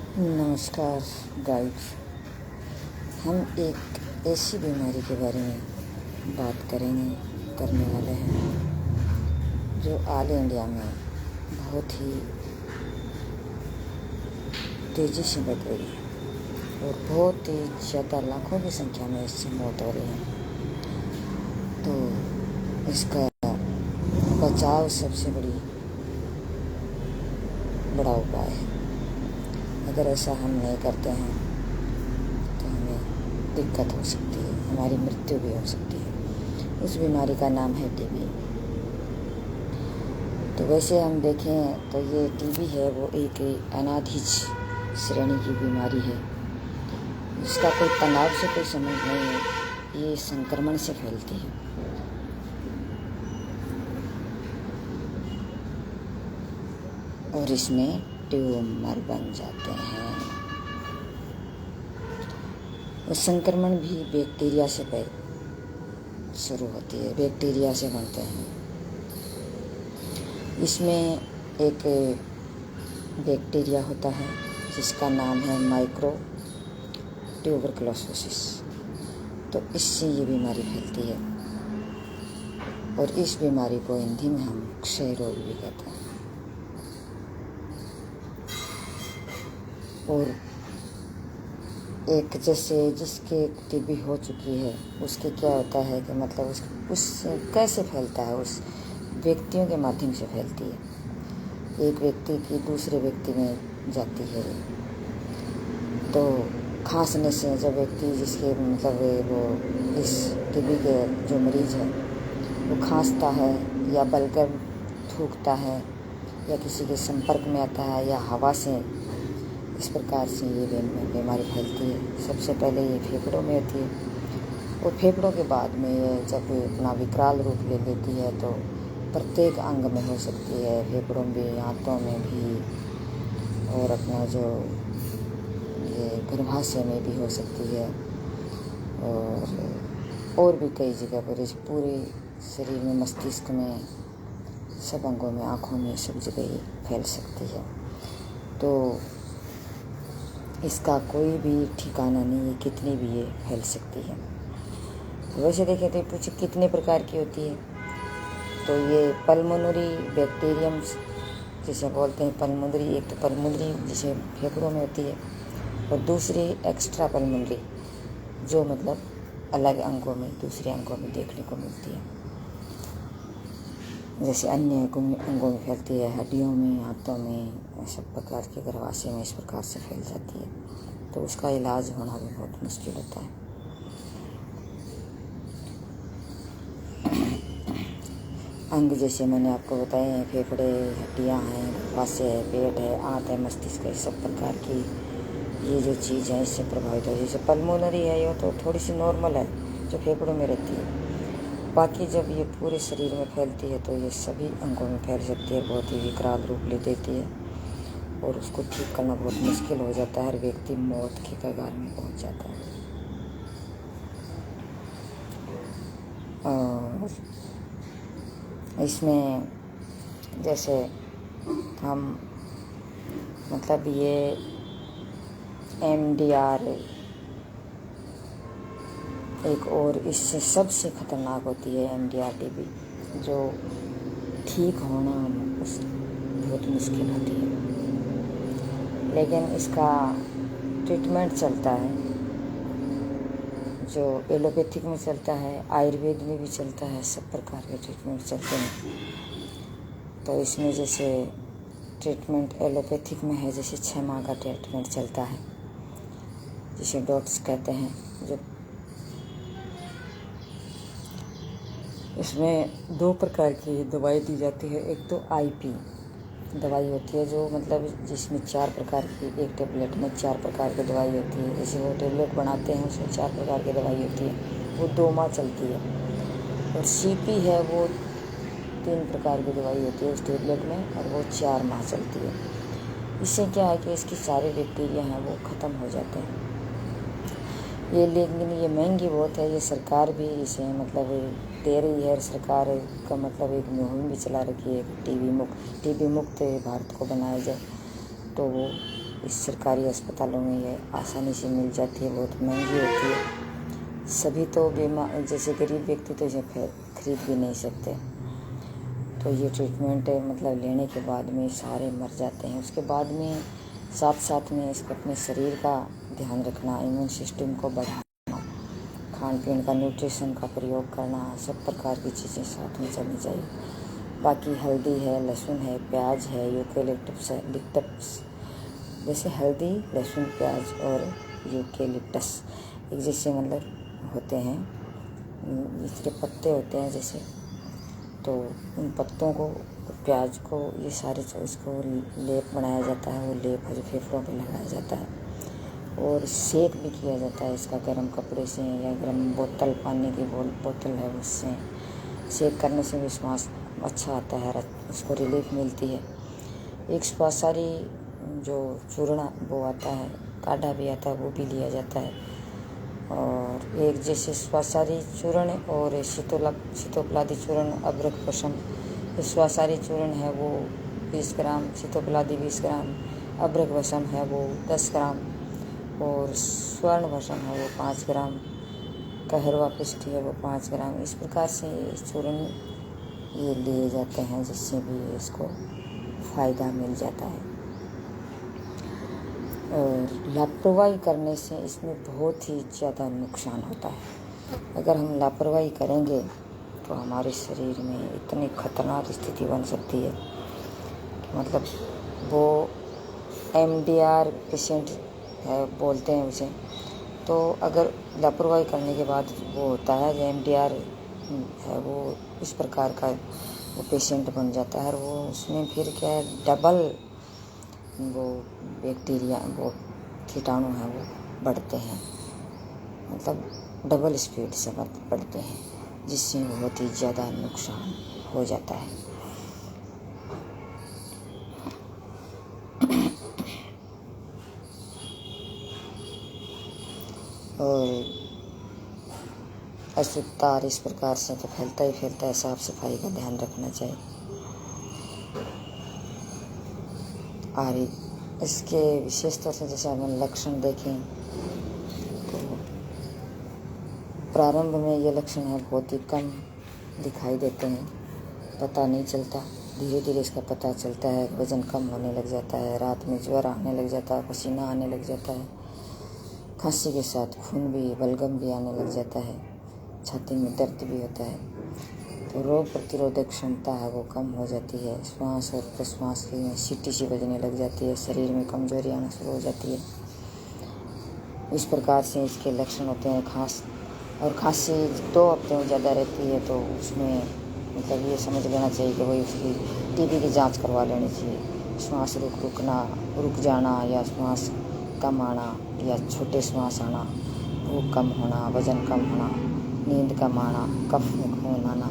नमस्कार गाइस। हम एक ऐसी बीमारी के बारे में बात करने वाले हैं जो ऑल इंडिया में बहुत ही तेज़ी से बढ़ रही है और बहुत ही ज़्यादा लाखों की संख्या में इससे मौत हो रही है। तो इसका बचाव सबसे बड़ा उपाय है। अगर ऐसा हम नहीं करते हैं तो हमें दिक्कत हो सकती है, हमारी मृत्यु भी हो सकती है। उस बीमारी का नाम है टीबी। तो वैसे हम देखें तो ये टीबी है वो एक अनाधिज श्रेणी की बीमारी है। इसका कोई तनाव से कोई संबंध नहीं है, ये संक्रमण से फैलती है। और इसमें ट्यूमर बन जाते हैं। और संक्रमण भी बैक्टीरिया से शुरू होती है, बैक्टीरिया से बनते हैं। इसमें एक बैक्टीरिया होता है जिसका नाम है माइक्रो ट्यूबरकुलोसिस। तो इससे ये बीमारी फैलती है और इस बीमारी को हिंदी में हम क्षय रोग भी कहते हैं। और एक जैसे जिसके टीबी हो चुकी है उसके क्या होता है कि मतलब उस कैसे फैलता है, उस व्यक्तियों के माध्यम से फैलती है। एक व्यक्ति की दूसरे व्यक्ति में जाती है। तो खांसने से जब व्यक्ति जिसके मतलब वो इस टीबी के जो मरीज है वो खांसता है या बलगम थूकता है या किसी के संपर्क में आता है या हवा से, इस प्रकार से ये बीमारी फैलती है। सबसे पहले ये फेफड़ों में होती है और फेफड़ों के बाद में ये जब अपना विकराल रूप ले लेती है तो प्रत्येक अंग में हो सकती है, फेफड़ों में, हाथों में भी और अपना जो ये गर्भाशय में भी हो सकती है और भी कई जगह पर, इस पूरे शरीर में, मस्तिष्क में, सब अंगों में, आँखों में, सब जगह ही फैल सकती है। तो इसका कोई भी ठिकाना नहीं है, कितनी भी ये फैल सकती है। तो वैसे देखें तो पूछे कितने प्रकार की होती है, तो ये पल्मोनरी बैक्टीरियम जिसे बोलते हैं पल्मोनरी, एक तो पल्मोनरी जिसे फेफड़ों में होती है और दूसरी एक्स्ट्रा पल्मोनरी जो मतलब अलग अंगों में, दूसरे अंगों में देखने को मिलती है। जैसे अन्य अंगों में फैलती है, हड्डियों में, हाथों में, सब प्रकार के गर्भाशय में इस प्रकार से फैल जाती है। तो उसका इलाज होना भी बहुत मुश्किल होता है। अंग जैसे मैंने आपको बताए हैं, फेफड़े, हड्डियां हैं, गर्भाशय है, पेट है, आंत है, मस्तिष्क है, सब प्रकार की ये जो चीज़ है इससे प्रभावित हो। जैसे पल्मोनरी है ये तो थोड़ी सी नॉर्मल है जो फेफड़ों में रहती है। बाकी जब ये पूरे शरीर में फैलती है तो ये सभी अंगों में फैल सकती है, बहुत ही विकराल रूप ले देती है और उसको ठीक करना बहुत मुश्किल हो जाता है। हर व्यक्ति मौत के कगार में पहुंच जाता है। और इसमें जैसे हम मतलब ये MDR एक और इससे सबसे ख़तरनाक होती है MDR टीबी, जो ठीक होना बहुत मुश्किल होती है। लेकिन इसका ट्रीटमेंट चलता है, जो एलोपैथिक में चलता है, आयुर्वेद में भी चलता है, सब प्रकार के ट्रीटमेंट चलते हैं। तो इसमें जैसे ट्रीटमेंट एलोपैथिक में है, जैसे 6 माह का ट्रीटमेंट चलता है जिसे डॉट्स कहते हैं। जो इसमें 2 प्रकार की दवाई दी जाती है। एक तो IP दवाई होती है जो मतलब जिसमें 4 प्रकार की, एक टेबलेट में 4 प्रकार की दवाई होती है। जैसे वो टेबलेट बनाते हैं उसमें 4 प्रकार की दवाई होती है, वो 2 माह चलती है। और CP है वो 3 प्रकार की दवाई होती है उस टेबलेट में और वो 4 माह चलती है। इससे क्या है कि इसकी सारे बैक्टीरिया हैं वो ख़त्म हो जाते हैं। ये लेकिन ये महंगी बहुत है। ये सरकार भी इसे मतलब दे रही है। सरकार का मतलब एक मुहिम भी चला रखी है, टीबी मुक्त भारत को बनाया जाए। तो वो इस सरकारी अस्पतालों में ये आसानी से मिल जाती है, बहुत महंगी होती है। सभी तो बीमार जैसे गरीब व्यक्ति तो इसे खरीद भी नहीं सकते। तो ये ट्रीटमेंट मतलब लेने के बाद में सारे मर जाते हैं। उसके बाद में साथ साथ में इसको अपने शरीर का ध्यान रखना, इम्यून सिस्टम को बढ़ाना, खान पीन का, न्यूट्रिशन का प्रयोग करना, सब प्रकार की चीज़ें साथ में चलनी चाहिए। बाकी हल्दी है, लहसुन है, प्याज है, यूकेलिप्टस है, जैसे हल्दी, लहसुन, प्याज और यूकेलिप्टस एक जैसे मतलब होते हैं, इसके पत्ते होते हैं जैसे, तो उन पत्तों को, प्याज को, ये सारे इसको लेप बनाया जाता है। वो लेप है जो फेफड़ों पे लगाया जाता है और सेक भी किया जाता है इसका गर्म कपड़े से या गर्म बोतल, पानी की बोतल है उससे सेक करने से भी श्वास अच्छा आता है, उसको रिलीफ मिलती है। एक श्वासारी जो चूर्ण वो आता है, काढ़ा भी आता है, वो भी लिया जाता है। और एक जैसे श्वासारी चूर्ण और शीतोपलादी चूर्ण, अभ्रक वसम, श्वासारी चूर्ण है वो 20 ग्राम, शीतोपलादी 20 ग्राम, अभ्रक वसम है वो 10 ग्राम और स्वर्ण वसम है वो 5 ग्राम, कहरवा पिष्टी है वो 5 ग्राम। इस प्रकार से चूर्ण ये लिए जाते हैं जिससे भी इसको फ़ायदा मिल जाता है। और लापरवाही करने से इसमें बहुत ही ज़्यादा नुकसान होता है। अगर हम लापरवाही करेंगे तो हमारे शरीर में इतनी खतरनाक स्थिति बन सकती है कि मतलब वो MDR पेशेंट है बोलते हैं उसे। तो अगर लापरवाही करने के बाद वो होता है जो MDR है वो इस प्रकार का वो पेशेंट बन जाता है और वो उसमें फिर क्या है, डबल वो बैक्टीरिया, वो कीटाणु हैं वो बढ़ते हैं, मतलब डबल स्पीड से बढ़ते हैं, जिससे बहुत ही ज़्यादा नुकसान हो जाता है। और अशुद्धता इस प्रकार से तो फैलता ही फैलता है। साफ सफाई का ध्यान रखना चाहिए। और इसके विशेष तौर से जैसे हम लक्षण देखें तो प्रारंभ में ये लक्षण है बहुत ही कम दिखाई देते हैं, पता नहीं चलता। धीरे धीरे इसका पता चलता है, वज़न कम होने लग जाता है, रात में ज्वर आने लग जाता है, पसीना आने लग जाता है, खांसी के साथ खून भी, बलगम भी आने लग जाता है, छाती में दर्द भी होता है। तो रोग प्रतिरोधक क्षमता है वो कम हो जाती है, श्वास और प्रश्वास की सीटी सी बजने लग जाती है, शरीर में कमजोरी आना शुरू हो जाती है। इस प्रकार से इसके लक्षण होते हैं। खांसी 2 हफ्ते में ज़्यादा रहती है तो उसमें मतलब ये समझ लेना चाहिए कि वही उसकी TB की जांच करवा लेनी चाहिए। श्वास रुक जाना या श्वास कम आना या छोटे श्वास आना, भूख कम होना, वज़न कम होना, नींद कम आना, कफ में खून आना,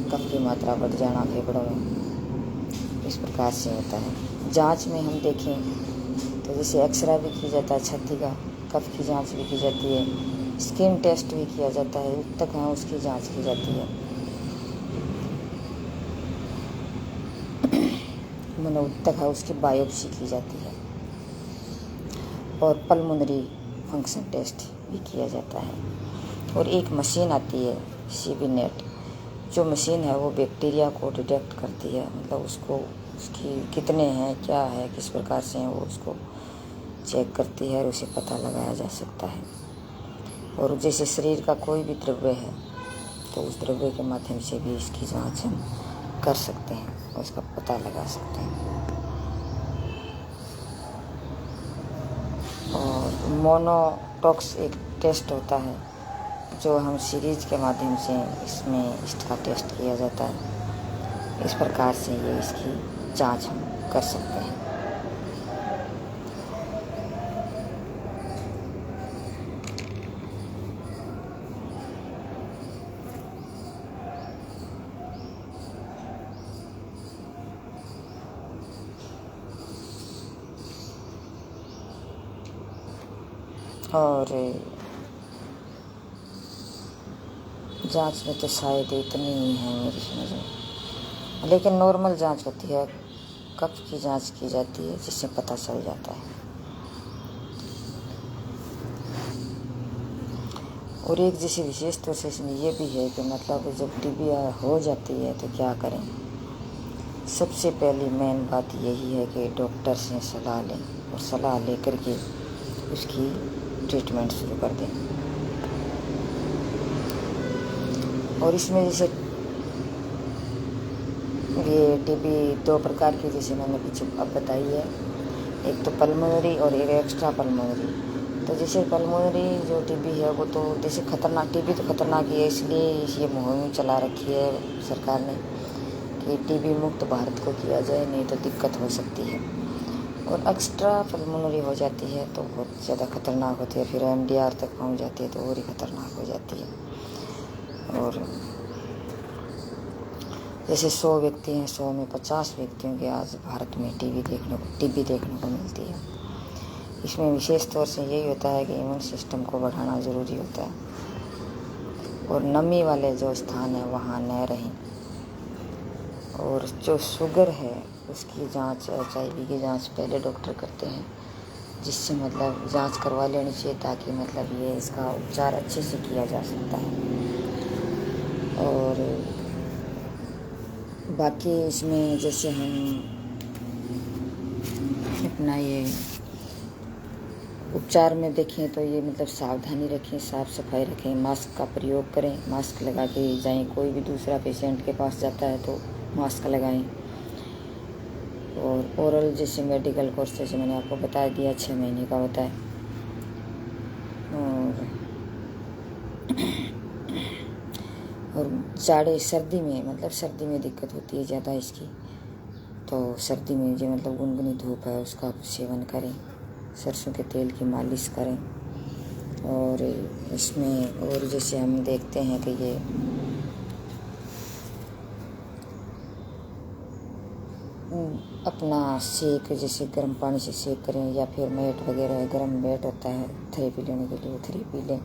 कफ की मात्रा बढ़ जाना फेफड़ों में, इस प्रकार से होता है। जांच में हम देखें तो जैसे एक्सरे भी किया जाता है छाती का, कफ की जांच भी की जाती है, स्किन टेस्ट भी किया जाता है, ऊतक है उसकी जांच की जाती है, ऊतक है उसकी बायोप्सी की जाती है और पल्मोनरी फंक्शन टेस्ट भी किया जाता है। और एक मशीन आती है CBNet, जो मशीन है वो बैक्टीरिया को डिटेक्ट करती है, मतलब उसकी कितने हैं, क्या है, किस प्रकार से हैं, वो उसको चेक करती है और उसे पता लगाया जा सकता है। और जैसे शरीर का कोई भी द्रव्य है तो उस द्रव्य के माध्यम से भी इसकी जांच हम कर सकते हैं और उसका पता लगा सकते हैं। और मोनोटॉक्स एक टेस्ट होता है जो हम सीरीज के माध्यम से इसका टेस्ट किया जाता है। इस प्रकार से ये इसकी जांच हम कर सकते हैं। और जांच में तो शायद इतनी ही है मेरी समझ में, लेकिन नॉर्मल जांच होती है, कफ की जांच की जाती है जिससे पता चल जाता है। और एक जैसे विशेष तौर से इसमें ये भी है कि मतलब जब टीबी हो जाती है तो क्या करें। सबसे पहली मेन बात यही है कि डॉक्टर से सलाह लें और सलाह लेकर के उसकी ट्रीटमेंट शुरू कर दें। और इसमें जैसे ये टीबी 2 प्रकार की जैसे मैंने पीछे अब बताई है, एक तो पल्मोनरी और एक एक्स्ट्रा पल्मोनरी। तो जैसे पल्मोनरी जो टीबी है वो तो जैसे खतरनाक, टीबी तो खतरनाक ही है, इसलिए ये मुहिम चला रखी है सरकार ने कि टीबी मुक्त भारत को किया जाए, नहीं तो दिक्कत हो सकती है। और एक्स्ट्रा पल्मोनरी हो जाती है तो बहुत ज़्यादा खतरनाक होती है, फिर MDR तक पहुंच जाती है तो और ही खतरनाक हो जाती है। और जैसे 100 व्यक्ति हैं, 100 में 50 व्यक्तियों के आज भारत में टीबी देखने को मिलती है। इसमें विशेष तौर से यही होता है कि इम्यून सिस्टम को बढ़ाना ज़रूरी होता है और नमी वाले जो स्थान है वहाँ न रहें। और जो शुगर है उसकी जांच, HIV की जांच पहले डॉक्टर करते हैं, जिससे मतलब जांच करवा लेनी चाहिए ताकि मतलब ये इसका उपचार अच्छे से किया जा सकता है। और बाकी इसमें जैसे हम अपना ये उपचार में देखें तो ये मतलब सावधानी रखें, साफ़ सफाई रखें, मास्क का प्रयोग करें, मास्क लगा के जाएं। कोई भी दूसरा पेशेंट के पास जाता है तो मास्क लगाएं। और ओरल जैसे मेडिकल कोर्स जैसे मैंने आपको बता दिया 6 महीने का होता है। और जाड़े सर्दी में मतलब सर्दी में दिक्कत होती है ज़्यादा इसकी, तो सर्दी में जो मतलब गुनगुनी धूप है उसका सेवन करें, सरसों के तेल की मालिश करें। और इसमें और जैसे हम देखते हैं कि ये अपना सेक, जैसे गर्म पानी से सेक करें या फिर मैट वगैरह, गर्म मैट होता है थेरेपी लेने के लिए, थेरेपी लें।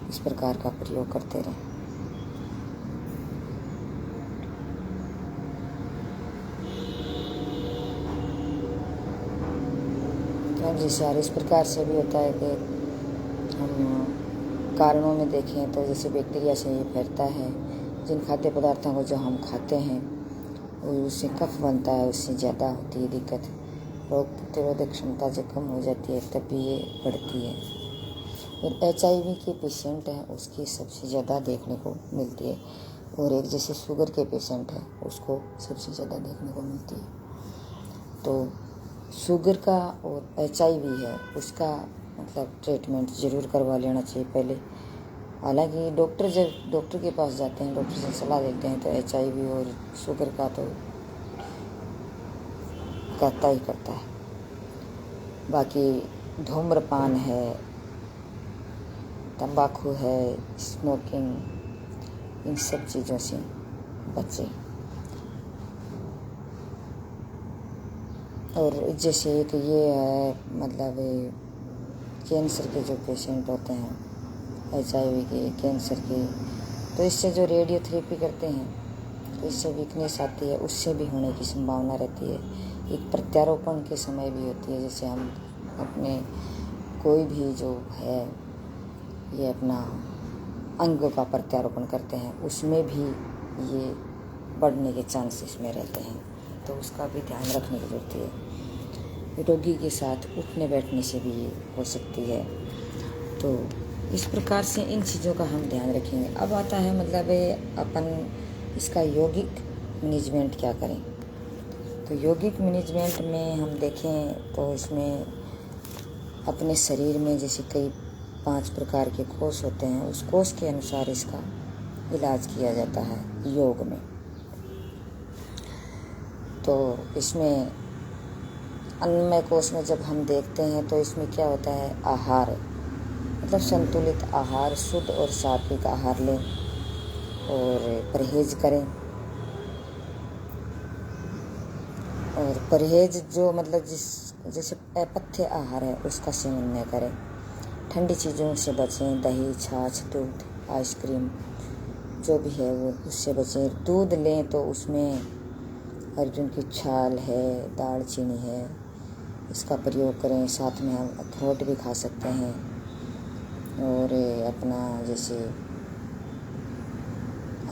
इस प्रकार का प्रयोग करते रहें। जैसे और इस प्रकार से भी होता है कि हम कारणों में देखें तो जैसे बैक्टीरिया से ये फैलता है, जिन खाद्य पदार्थों को जो हम खाते हैं उससे कफ बनता है, उससे ज़्यादा होती है दिक्कत। रोग प्रतिरोधक क्षमता जब कम हो जाती है तब भी ये बढ़ती है। और HIV के पेशेंट हैं उसकी सबसे ज़्यादा देखने को मिलती है। और एक जैसे शुगर के पेशेंट हैं उसको सबसे ज़्यादा देखने को मिलती है। तो शुगर का और HIV है उसका मतलब ट्रीटमेंट ज़रूर करवा लेना चाहिए पहले। हालांकि जब डॉक्टर के पास जाते हैं, डॉक्टर से सलाह लेते हैं तो HIV और शुगर का तो करता ही करता है। बाकी धूम्रपान है, तंबाकू है, स्मोकिंग, इन सब चीज़ों से बचें। और जैसे एक ये है मतलब कैंसर के जो पेशेंट होते हैं, HIV के, कैंसर के, तो इससे जो रेडियोथेरेपी करते हैं तो इससे वीकनेस आती है, उससे भी होने की संभावना रहती है। एक प्रत्यारोपण के समय भी होती है, जैसे हम अपने कोई भी जो है ये अपना अंग का प्रत्यारोपण करते हैं, उसमें भी ये बढ़ने के चांसेस में रहते हैं, तो उसका भी ध्यान रखने की जरूरत है। रोगी के साथ उठने बैठने से भी ये हो सकती है। तो इस प्रकार से इन चीज़ों का हम ध्यान रखेंगे। अब आता है मतलब अपन इसका यौगिक मैनेजमेंट क्या करें। तो यौगिक मैनेजमेंट में हम देखें तो इसमें अपने शरीर में जैसे कई 5 प्रकार के कोष होते हैं, उस कोष के अनुसार इसका इलाज किया जाता है योग में। तो इसमें अन्नमय कोष में जब हम देखते हैं तो इसमें क्या होता है, आहार मतलब संतुलित आहार, शुद्ध और सात्विक आहार लें और परहेज करें। और परहेज जो मतलब जैसे अपथ्य आहार है उसका सेवन न करें। ठंडी चीज़ों से बचें, दही, छाछ, दूध, आइसक्रीम जो भी है वो उससे बचें। दूध लें तो उसमें अर्जुन की छाल है, दालचीनी है, इसका प्रयोग करें। साथ में हम अखरोट भी खा सकते हैं। और अपना जैसे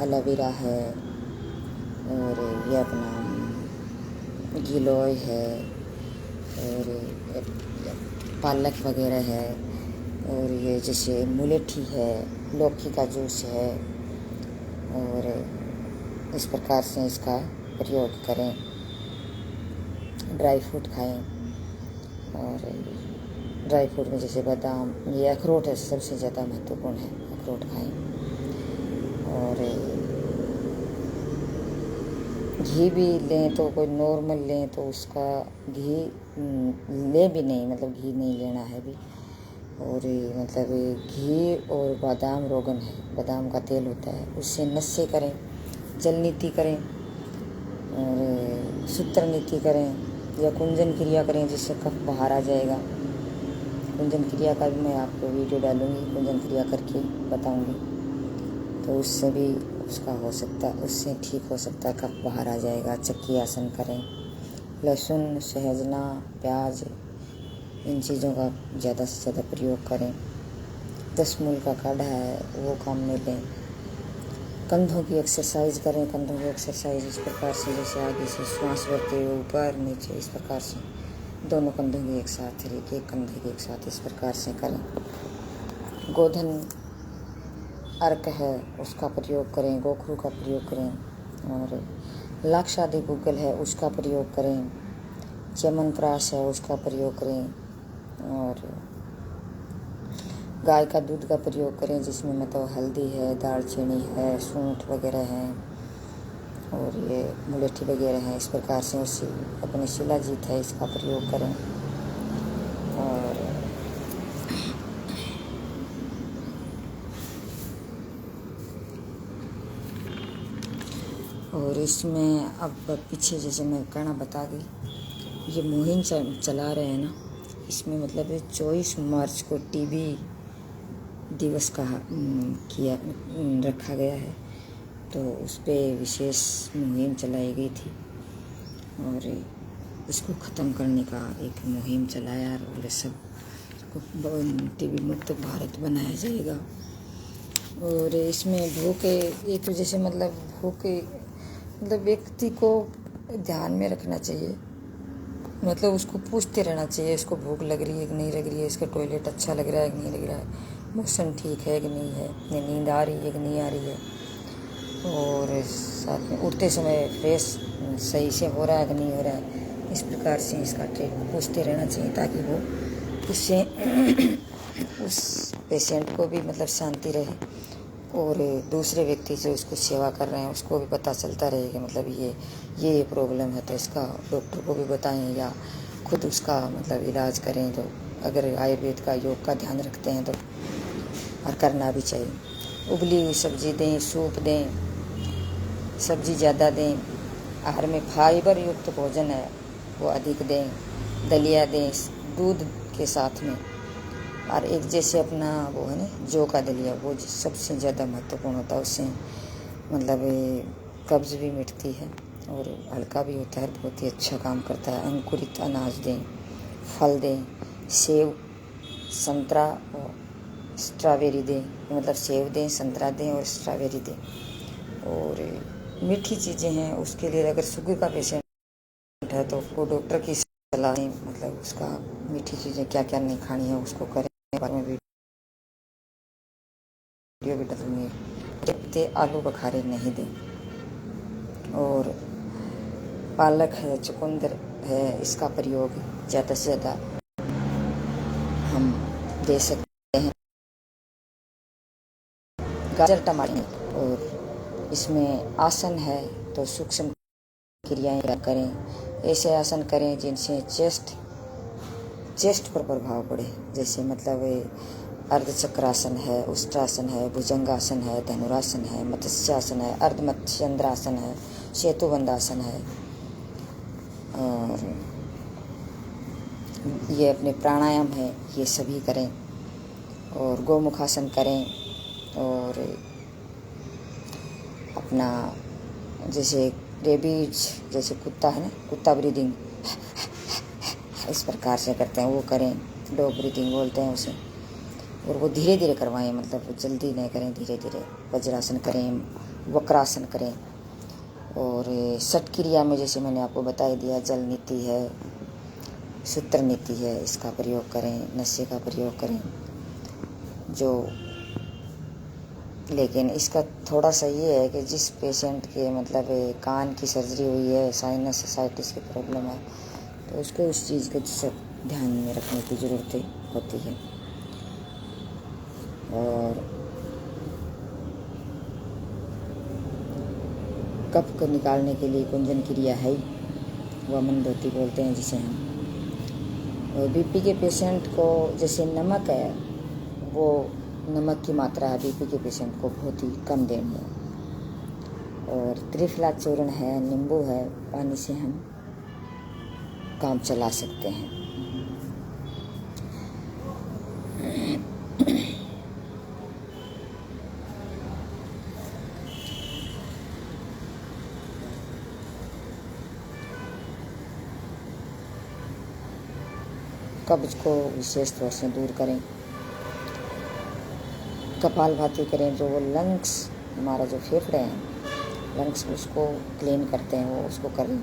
एलोवेरा है, और ये अपना गिलोय है, और पालक वगैरह है, और ये जैसे मुलेठी है, लौकी का जूस है, और इस प्रकार से इसका प्रयोग करें। ड्राई फ्रूट खाएं, और ड्राई फ्रूट में जैसे बादाम, ये अखरोट है, सबसे ज़्यादा महत्वपूर्ण है, अखरोट खाएं। और घी भी लें तो कोई नॉर्मल लें तो उसका घी ले भी नहीं, मतलब घी नहीं लेना है भी। और मतलब घी और बादाम रोगन है, बादाम का तेल होता है, उससे नस्य करें, जल नीति करें, और सूत्र नीति करें, या कुंजन क्रिया करें जिससे कफ बाहर आ जाएगा। कुंजन क्रिया का भी मैं आपको वीडियो डालूँगी, कुंजन क्रिया करके बताऊँगी, तो उससे भी उसका हो सकता है, उससे ठीक हो सकता है, कफ बाहर आ जाएगा। चक्की आसन करें, लहसुन, सहजना, प्याज, इन चीज़ों का ज़्यादा से ज़्यादा प्रयोग करें। 10 मूल का काढ़ा है, वो काम में लें। कंधों की एक्सरसाइज करें, कंधों की एक्सरसाइज इस प्रकार से जैसे आगे से श्वास भरते हुए ऊपर नीचे, इस प्रकार से दोनों कंधों की एक साथ, एक कंधे के एक साथ, इस प्रकार से करें। गोधन अर्क है, उसका प्रयोग करें, गोखरू का प्रयोग करें, और लाक्षादि गुग्गल है, उसका प्रयोग करें। च्यवनप्राश है, उसका प्रयोग करें, और गाय का दूध का प्रयोग करें, जिसमें मतलब हल्दी है, दालचीनी है, सूंठ वगैरह है, और ये मुलेठी वगैरह है। इस प्रकार से उसी अपने शिलाजीत है, इसका प्रयोग करें। और इसमें अब पीछे जैसे मैं कहना बता दी, ये मुहिम चला रहे हैं ना, इसमें मतलब 24 मार्च को टीबी दिवस का किया रखा गया है, तो उस पर विशेष मुहिम चलाई गई थी, और इसको ख़त्म करने का एक मुहिम चलाया, और सब टीबी मुक्त भारत बनाया जाएगा। और इसमें भूखे एक जैसे मतलब भूखे मतलब व्यक्ति को ध्यान में रखना चाहिए, मतलब उसको पूछते रहना चाहिए, इसको भूख लग रही है कि नहीं लग रही है, इसका टॉयलेट अच्छा लग रहा है कि नहीं लग रहा है, मोशन ठीक है कि नहीं है, नींद आ रही है कि नहीं आ रही है, और साथ में उठते समय फ्रेश सही से हो रहा है कि नहीं हो रहा है। इस प्रकार से इसका ट्रीट पूछते रहना चाहिए, ताकि वो उससे उस पेशेंट को भी मतलब शांति रहे, और दूसरे व्यक्ति जो उसको सेवा कर रहे हैं उसको भी पता चलता रहे कि मतलब ये प्रॉब्लम है, तो इसका डॉक्टर को भी बताएं, या खुद उसका मतलब इलाज करें। तो अगर आयुर्वेद का, योग का ध्यान रखते हैं तो, और करना भी चाहिए। उबली हुई सब्जी दें, सूप दें, सब्जी ज़्यादा दें। आहार में फाइबर युक्त भोजन है वो अधिक दें। दलिया दें दूध के साथ में। और एक जैसे अपना वो है ना, जौ का दलिया, वो सबसे ज़्यादा महत्वपूर्ण होता है, उससे मतलब कब्ज़ भी मिटती है और हल्का भी होता है, बहुत ही अच्छा काम करता है। अंकुरित अनाज दें, फल दें, सेब, संतरा और स्ट्रॉबेरी दें, मतलब सेब दें, संतरा दें और स्ट्रॉबेरी दें। और मीठी चीज़ें हैं, उसके लिए अगर शुगर का पेशेंट है तो वो डॉक्टर की सलाह दें, मतलब उसका मीठी चीज़ें क्या क्या नहीं खानी है उसको करें। बारे में वीडियो भी डालूंगी। जबते आलू बुखारे नहीं दें। और पालक है, चुकंदर है, इसका प्रयोग ज़्यादा से ज़्यादा हम दे सकते हैं। गाजर, टमाटर, और इसमें आसन है तो सूक्ष्म क्रियाएं करें। ऐसे आसन करें जिनसे चेस्ट पर प्रभाव पड़े, जैसे मतलब अर्धचक्रासन है, उष्ट्रासन है, भुजंगासन है, धनुरासन है, मत्स्यासन है, अर्धमत्स्यंद्रासन है, सेतुबंधासन है। और ये अपने प्राणायाम है, ये सभी करें। और गोमुखासन करें। और अपना जैसे रेबीज, जैसे कुत्ता है ना, कुत्ता ब्रीदिंग इस प्रकार से करते हैं, वो करें। डॉग ब्रीदिंग बोलते हैं उसे। और वो धीरे धीरे करवाएं, मतलब जल्दी नहीं करें, धीरे धीरे वज्रासन करें, वक्रासन करें। और षट क्रिया में जैसे मैंने आपको बता दिया, जल नीति है, सूत्र नीति है, इसका प्रयोग करें, नशे का प्रयोग करें जो। लेकिन इसका थोड़ा सा ये है कि जिस पेशेंट के मतलब कान की सर्जरी हुई है, साइनसाइटिस की प्रॉब्लम है, तो उसको उस चीज़ को सब ध्यान में रखने की ज़रूरत होती है। और कफ को निकालने के लिए कुंजन क्रिया है, वमन धोती बोलते हैं जिसे हम। और बीपी के पेशेंट को जैसे नमक है, वो नमक की मात्रा है बीपी के पेशेंट को बहुत ही कम देनी है। और त्रिफला चूर्ण है, नींबू है, पानी से हम काम चला सकते हैं। कब्ज को विशेष तौर से दूर करें, कपालभाति करें, जो वो लंग्स, हमारा जो फेफड़े हैं, लंग्स उसको क्लीन करते हैं, वो उसको करें।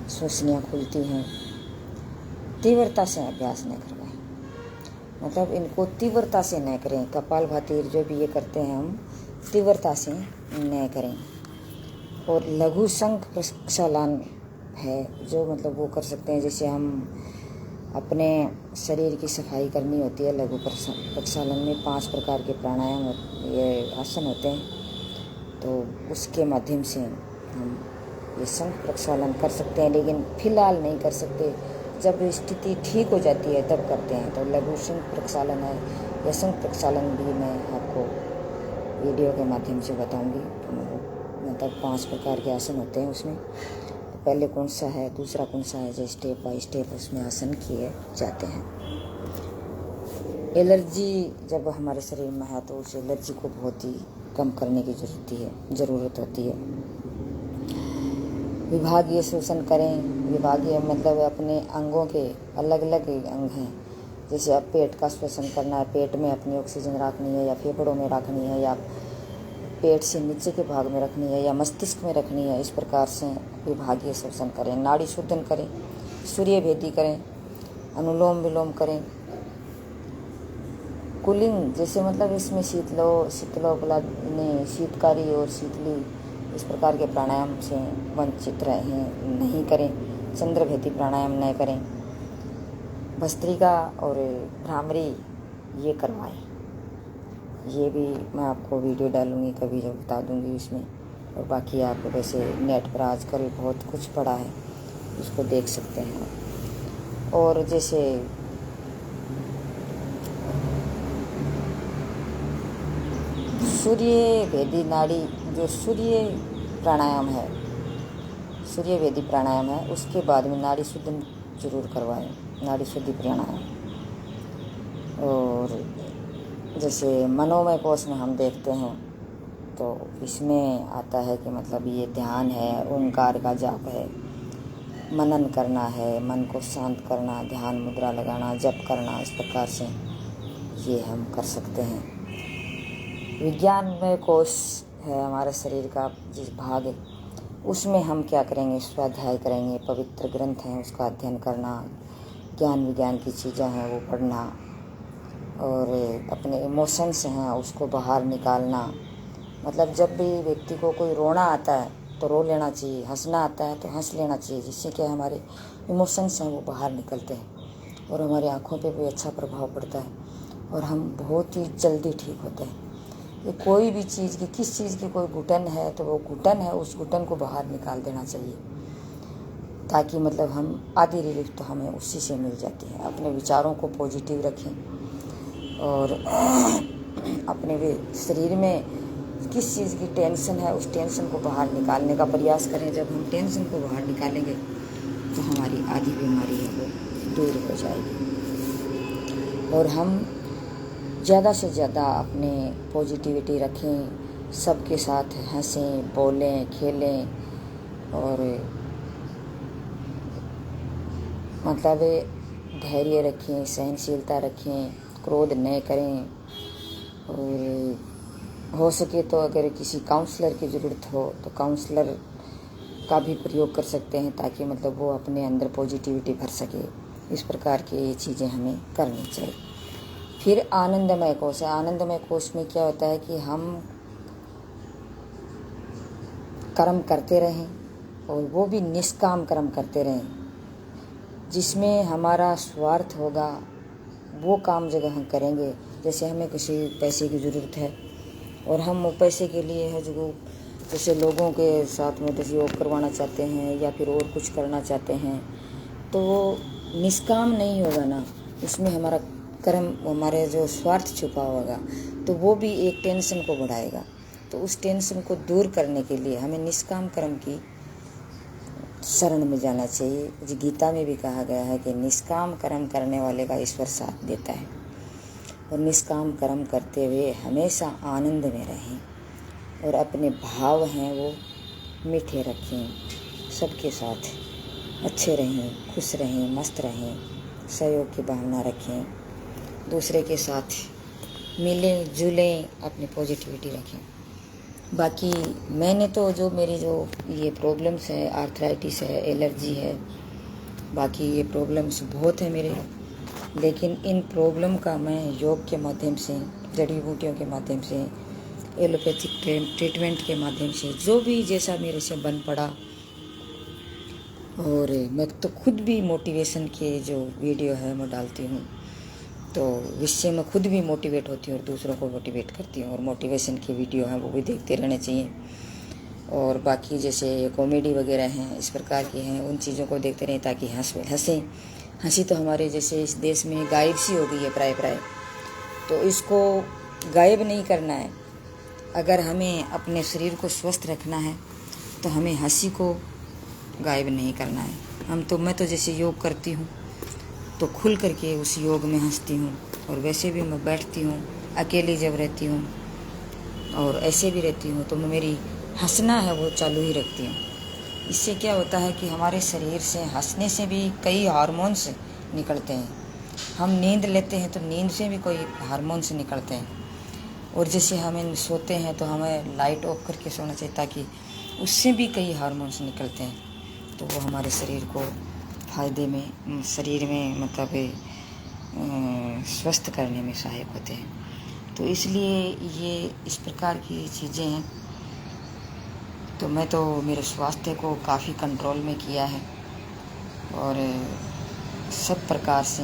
श्वसनियाँ खुलती हैं, तीव्रता से अभ्यास न करवाएं, मतलब इनको तीव्रता से न करें। कपालभाति जो भी ये करते हैं हम तीव्रता से न करें। और लघु शंख प्रक्षालन है जो मतलब वो कर सकते हैं, जैसे हम अपने शरीर की सफाई करनी होती है। लघु प्रक्षालन में 5 प्रकार के प्राणायाम, ये आसन होते हैं, तो उसके माध्यम से हम ये शंख प्रक्षालन कर सकते हैं। लेकिन फिलहाल नहीं कर सकते, जब स्थिति ठीक हो जाती है तब करते हैं। तो लघु शंख प्रक्षालन है या शंख प्रक्षालन भी मैं आपको वीडियो के माध्यम से बताऊंगी। मतलब 5 प्रकार के आसन होते हैं उसमें, पहले कौन सा है, दूसरा कौन सा है, जो स्टेप बाय स्टेप उसमें आसन किए जाते हैं। एलर्जी जब हमारे शरीर में है तो उस एलर्जी को बहुत ही कम करने की ज़रूरत होती है। विभागीय श्वसन करें। विभागीय मतलब अपने अंगों के अलग अलग अंग हैं, जैसे अब पेट का श्वसन करना है, पेट में अपनी ऑक्सीजन रखनी है या फेफड़ों में रखनी है या पेट से नीचे के भाग में रखनी है या मस्तिष्क में रखनी है, इस प्रकार से विभागीय श्वसन करें। नाड़ी शोधन करें, सूर्य भेदी करें, अनुलोम विलोम करें। कूलिंग जैसे मतलब इसमें शीतलोपलानी, शीतकारी और शीतली, इस प्रकार के प्राणायाम से वंचित रहें, नहीं करें। चंद्रभेदी प्राणायाम न करें। भस्त्रिका और भ्रामरी ये करवाएं। ये भी मैं आपको वीडियो डालूंगी कभी, जब बता दूंगी इसमें। और बाकी आप वैसे नेट पर आजकल बहुत कुछ पड़ा है, उसको देख सकते हैं। और जैसे सूर्य भेदी नाड़ी, जो सूर्य प्राणायाम है, सूर्य भेदी प्राणायाम है, उसके बाद में नाड़ी शुद्धि जरूर करवाएं, नाड़ी शुद्धि प्राणायाम। और जैसे मनोमय कोश में हम देखते हैं तो इसमें आता है कि मतलब ये ध्यान है, ओंकार का जाप है, मनन करना है, मन को शांत करना, ध्यान मुद्रा लगाना, जप करना, इस प्रकार से ये हम कर सकते हैं। विज्ञानमय कोश है हमारे शरीर का जिस भाग, उसमें हम क्या करेंगे, स्वाध्याय करेंगे, पवित्र ग्रंथ हैं उसका अध्ययन करना, ज्ञान विज्ञान की चीज़ें हैं वो पढ़ना, और अपने इमोशंस हैं उसको बाहर निकालना। मतलब जब भी व्यक्ति को कोई रोना आता है तो रो लेना चाहिए, हंसना आता है तो हंस लेना चाहिए, जिससे क्या हमारे इमोशंस हैं वो बाहर निकलते हैं और हमारी आँखों पे भी अच्छा प्रभाव पड़ता है और हम बहुत ही जल्दी ठीक होते हैं। ये कोई भी चीज़ की, किस चीज़ की कोई घुटन है तो वो घुटन है, उस घुटन को बाहर निकाल देना चाहिए, ताकि मतलब हम आधी रिलीफ तो हमें उसी से मिल जाती है। अपने विचारों को पॉजिटिव रखें और अपने भी शरीर में किस चीज़ की टेंशन है उस टेंशन को बाहर निकालने का प्रयास करें। जब हम टेंशन को बाहर निकालेंगे तो हमारी आधी बीमारी है वो दूर हो जाएगी। और हम ज़्यादा से ज़्यादा अपने पॉजिटिविटी रखें, सबके साथ हंसें, बोलें, खेलें और मतलब धैर्य रखें, सहनशीलता रखें, क्रोध न करें, और हो सके तो अगर किसी काउंसलर की ज़रूरत हो तो काउंसलर का भी प्रयोग कर सकते हैं, ताकि मतलब वो अपने अंदर पॉजिटिविटी भर सके। इस प्रकार की ये चीज़ें हमें करनी चाहिए। फिर आनंदमय कोश है। आनंदमय कोश में क्या होता है कि हम कर्म करते रहें, और वो भी निष्काम कर्म करते रहें, जिसमें हमारा स्वार्थ होगा वो काम जगह हम करेंगे। जैसे हमें किसी पैसे की ज़रूरत है और हम वो पैसे के लिए है जो जैसे लोगों के साथ में दुरुपयोग करवाना चाहते हैं या फिर और कुछ करना चाहते हैं, तो वो निष्काम नहीं होगा ना, उसमें हमारा कर्म, हमारे जो स्वार्थ छुपा होगा, तो वो भी एक टेंशन को बढ़ाएगा। तो उस टेंशन को दूर करने के लिए हमें निष्काम कर्म की शरण में जाना चाहिए। जो गीता में भी कहा गया है कि निष्काम कर्म करने वाले का ईश्वर साथ देता है। और निष्काम कर्म करते हुए हमेशा आनंद में रहें और अपने भाव हैं वो मीठे रखें, सबके साथ अच्छे रहें, खुश रहें, मस्त रहें, सहयोग की भावना रखें, दूसरे के साथ मिलें जुलें, अपनी पॉजिटिविटी रखें। बाकी मैंने तो जो मेरी जो ये प्रॉब्लम्स है, आर्थराइटिस है, एलर्जी है, बाकी ये प्रॉब्लम्स बहुत है मेरे, लेकिन इन प्रॉब्लम का मैं योग के माध्यम से, जड़ी बूटियों के माध्यम से, एलोपैथिक ट्रीटमेंट के माध्यम से, जो भी जैसा मेरे से बन पड़ा, और मैं तो खुद भी मोटिवेशन के जो वीडियो है मैं डालती हूँ, तो इससे मैं खुद भी मोटिवेट होती हूँ और दूसरों को मोटिवेट करती हूँ। और मोटिवेशन की वीडियो हैं वो भी देखते रहने चाहिए। और बाकी जैसे कॉमेडी वगैरह हैं, इस प्रकार की हैं, उन चीज़ों को देखते रहें ताकि हंसें। हंसी तो हमारे जैसे इस देश में गायब सी हो गई है प्राय, तो इसको गायब नहीं करना है। अगर हमें अपने शरीर को स्वस्थ रखना है तो हमें हंसी को गायब नहीं करना है। मैं तो जैसे योग करती हूँ तो खुल करके उस योग में हंसती हूँ, और वैसे भी मैं बैठती हूँ अकेली जब रहती हूँ और ऐसे भी रहती हूँ तो मैं मेरी हंसना है वो चालू ही रखती हूँ। इससे क्या होता है कि हमारे शरीर से हंसने से भी कई हार्मोन्स निकलते हैं। हम नींद लेते हैं तो नींद से भी कोई हार्मोन्स निकलते हैं, और जैसे हमें सोते हैं तो हमें लाइट ऑफ करके सोना चाहिए ताकि उससे भी कई हार्मोन्स निकलते हैं, तो वो हमारे शरीर को फ़ायदे में, शरीर में मतलब स्वस्थ करने में सहायक होते हैं। तो इसलिए ये इस प्रकार की चीज़ें हैं। तो मैं तो मेरे स्वास्थ्य को काफ़ी कंट्रोल में किया है और सब प्रकार से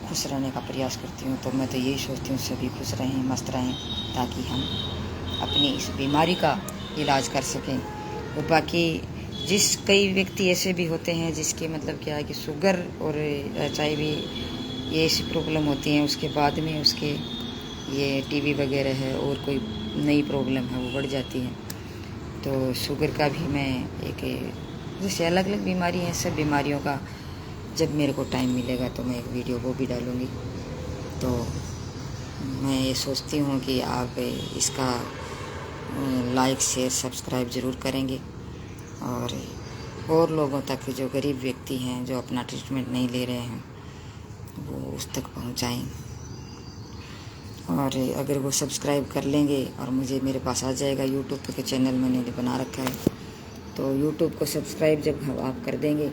खुश रहने का प्रयास करती हूँ। तो मैं तो यही सोचती हूँ सभी खुश रहें, मस्त रहें, ताकि हम अपनी इस बीमारी का इलाज कर सकें। और बाकी कई व्यक्ति ऐसे भी होते हैं जिसके मतलब क्या है कि शुगर और HIV ये ऐसी प्रॉब्लम होती हैं, उसके बाद में उसके ये TB वगैरह है और कोई नई प्रॉब्लम है वो बढ़ जाती है। तो शुगर का भी मैं जैसे अलग अलग बीमारी हैं, सब बीमारियों का जब मेरे को टाइम मिलेगा तो मैं एक वीडियो वो भी डालूँगी। तो मैं ये सोचती हूँ कि आप इसका लाइक शेयर सब्सक्राइब ज़रूर करेंगे और लोगों तक, जो गरीब व्यक्ति हैं जो अपना ट्रीटमेंट नहीं ले रहे हैं, वो उस तक पहुँचाएँ। और अगर वो सब्सक्राइब कर लेंगे और मेरे पास आ जाएगा यूट्यूब पे, चैनल मैंने बना रखा है, तो यूट्यूब को सब्सक्राइब जब आप कर देंगे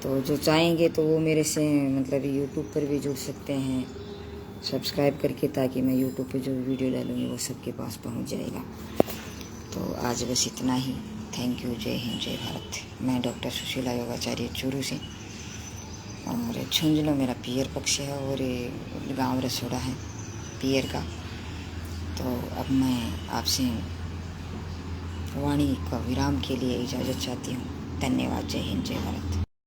तो जो चाहेंगे तो वो मेरे से मतलब यूट्यूब पर भी जुड़ सकते हैं सब्सक्राइब करके, ताकि मैं यूट्यूब पे जो वीडियो डालूँगी वो सबके पास पहुंच जाएगा। तो आज बस इतना ही। Thank you. जय हिंद, जय भारत। मैं डॉक्टर सुशीला योगाचार्य चूरू से, और झुंझुनू मेरा पियर पक्ष है और गांव रसोड़ा है पियर का। तो अब मैं आपसे वाणी का विराम के लिए इजाज़त चाहती हूँ। धन्यवाद। जय हिंद, जय भारत।